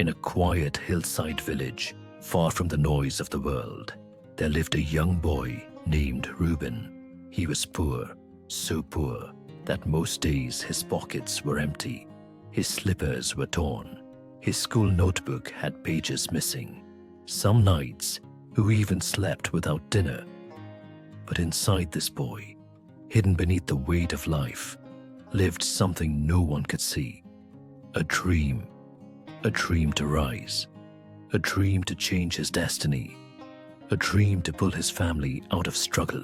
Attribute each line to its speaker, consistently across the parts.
Speaker 1: In a quiet hillside village, far from the noise of the world, there lived a young boy named Reuben. He was poor, so poor that most days his pockets were empty, his slippers were torn, his school notebook had pages missing. Some nights, he even slept without dinner. But inside this boy, hidden beneath the weight of life, lived something no one could see. A dream to rise, a dream to change his destiny, a dream to pull his family out of struggle.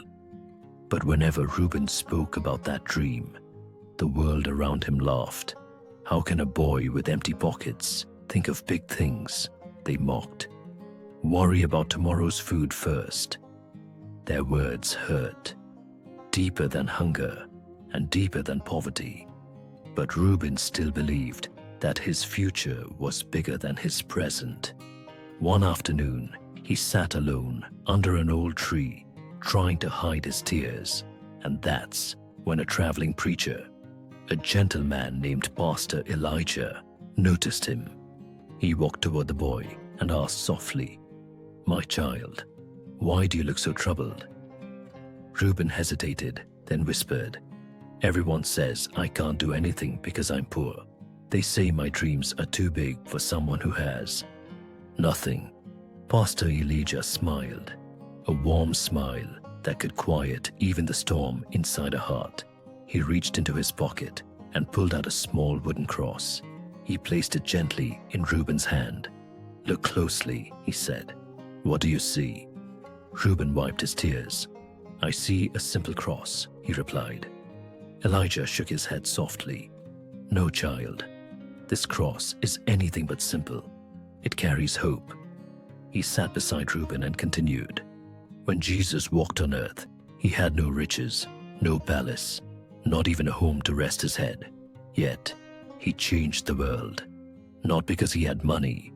Speaker 1: But whenever Reuben spoke about that dream, the world around him laughed. How can a boy with empty pockets think of big things? They mocked. Worry about tomorrow's food first. Their words hurt, deeper than hunger and deeper than poverty. But Reuben still believed that his future was bigger than his present. One afternoon, he sat alone under an old tree, trying to hide his tears. And that's when a traveling preacher, a gentleman named Pastor Elijah, noticed him. He walked toward the boy and asked softly, "My child, why do you look so troubled?" Reuben hesitated, then whispered, "Everyone says I can't do anything because I'm poor. They say my dreams are too big for someone who has nothing." Pastor Elijah smiled, a warm smile that could quiet even the storm inside a heart. He reached into his pocket and pulled out a small wooden cross. He placed it gently in Reuben's hand. "Look closely," he said. "What do you see?" Reuben wiped his tears. "I see a simple cross," he replied. Elijah shook his head softly. "No, child. This cross is anything but simple. It carries hope." He sat beside Reuben and continued. "When Jesus walked on earth, he had no riches, no palace, not even a home to rest his head. Yet, he changed the world. Not because he had money,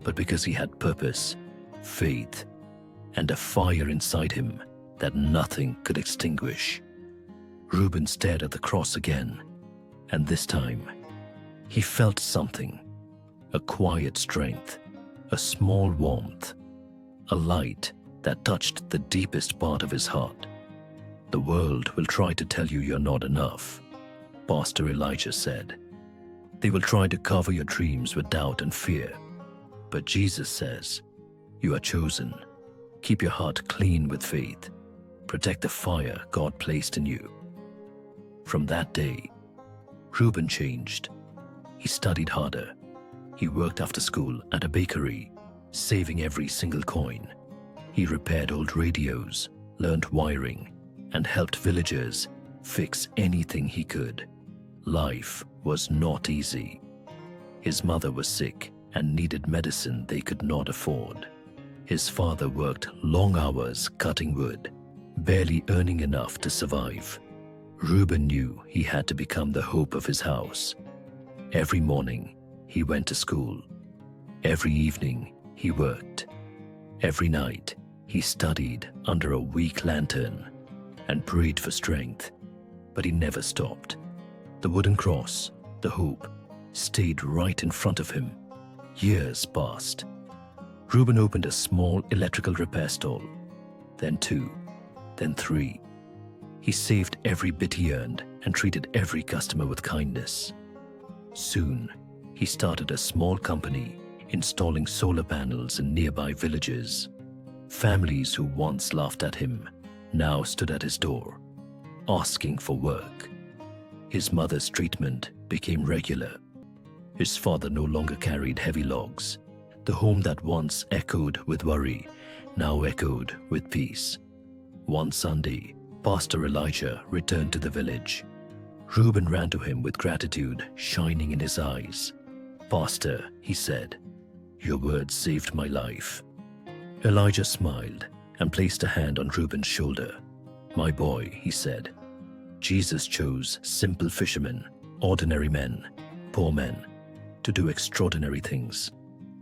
Speaker 1: but because he had purpose, faith, and a fire inside him that nothing could extinguish." Reuben stared at the cross again, and this time, he felt something, a quiet strength, a small warmth, a light that touched the deepest part of his heart. "The world will try to tell you you're not enough," Pastor Elijah said. "They will try to cover your dreams with doubt and fear. But Jesus says, you are chosen. Keep your heart clean with faith. Protect the fire God placed in you." From that day, Reuben changed. He studied harder. He worked after school at a bakery, saving every single coin. He repaired old radios, learned wiring, and helped villagers fix anything he could. Life was not easy. His mother was sick and needed medicine they could not afford. His father worked long hours cutting wood, barely earning enough to survive. Reuben knew he had to become the hope of his house. Every morning, he went to school. Every evening, he worked. Every night, he studied under a weak lantern and prayed for strength. But he never stopped. The wooden cross, the hope, stayed right in front of him. Years passed. Reuben opened a small electrical repair stall, then 2, then 3. He saved every bit he earned and treated every customer with kindness. Soon, he started a small company installing solar panels in nearby villages. Families who once laughed at him now stood at his door, asking for work. His mother's treatment became regular. His father no longer carried heavy logs. The home that once echoed with worry now echoed with peace. One Sunday, Pastor Elijah returned to the village. Reuben ran to him with gratitude shining in his eyes. "Pastor," he said, "your words saved my life." Elijah smiled and placed a hand on Reuben's shoulder. "My boy," he said, "Jesus chose simple fishermen, ordinary men, poor men, to do extraordinary things.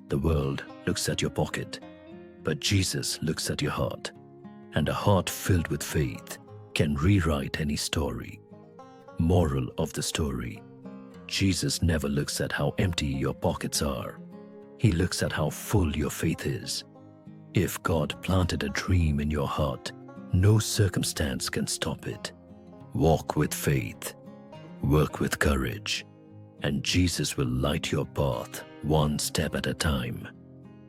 Speaker 1: The world looks at your pocket, but Jesus looks at your heart, and a heart filled with faith can rewrite any story." Moral of the story: Jesus never looks at how empty your pockets are. He looks at how full your faith is. If God planted a dream in your heart, no circumstance can stop it. Walk with faith, work with courage, and Jesus will light your path one step at a time.